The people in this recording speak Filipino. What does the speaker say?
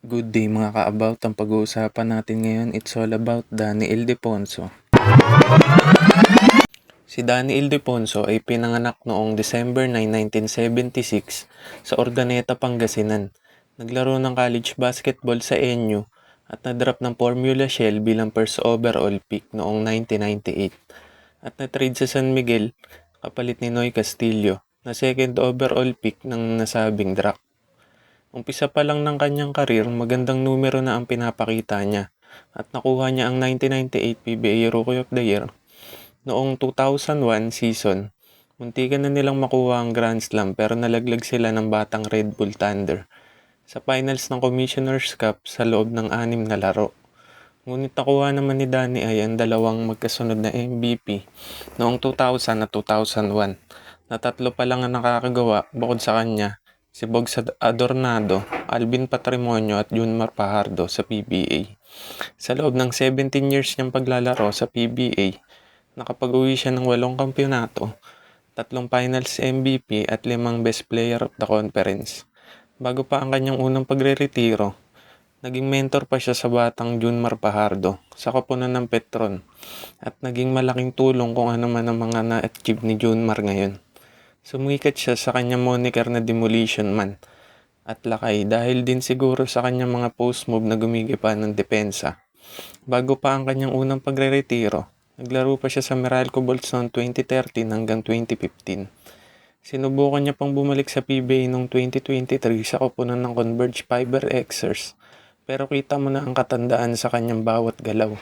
Good day mga ka-about. Ang pag-uusapan natin ngayon, it's all about Danny Ildefonso. Si Danny Ildefonso ay pinanganak noong December 9, 1976 sa Ordaneta, Pangasinan. Naglaro ng college basketball sa NU at na-drop ng Formula Shell bilang first overall pick noong 1998 at na-trade sa San Miguel kapalit ni Noy Castillo na second overall pick ng nasabing draft. Umpisa pa lang ng kanyang karir, magandang numero na ang pinapakita niya at nakuha niya ang 1998 PBA Rookie of the Year. Noong 2001 season, muntikan na nilang makuha ang Grand Slam pero nalaglag sila ng batang Red Bull Thunder sa finals ng Commissioner's Cup sa loob ng 6 na laro. Ngunit nakuha naman ni Danny ay ang dalawang magkasunod na MVP noong 2000 at 2001 na tatlo pa lang ang nakakagawa bukod sa kanya, si Bogs Adornado, Alvin Patrimonio at Junmar Fajardo sa PBA. Sa loob ng 17 years niyang paglalaro sa PBA, nakapag-uwi siya ng 8 kampyonato, 3 finals MVP at 5 best player of the conference. Bago pa ang kanyang unang pagre-retiro, naging mentor pa siya sa batang Junmar Fajardo sa koponan ng Petron at naging malaking tulong kung ano man ang mga na-achieve ni Junmar ngayon. Sumikat siya sa kanyang moniker na Demolition Man at lakay dahil din siguro sa kanyang mga post move na gumigiba ng depensa. Bago pa ang kanyang unang pagre-retiro, naglaro pa siya sa Meralco Bolts noong 2013 hanggang 2015. Sinubukan niya pang bumalik sa PBA noong 2023 sa koponan ng Converge Fiber Xers, pero kita mo na ang katandaan sa kanyang bawat galaw.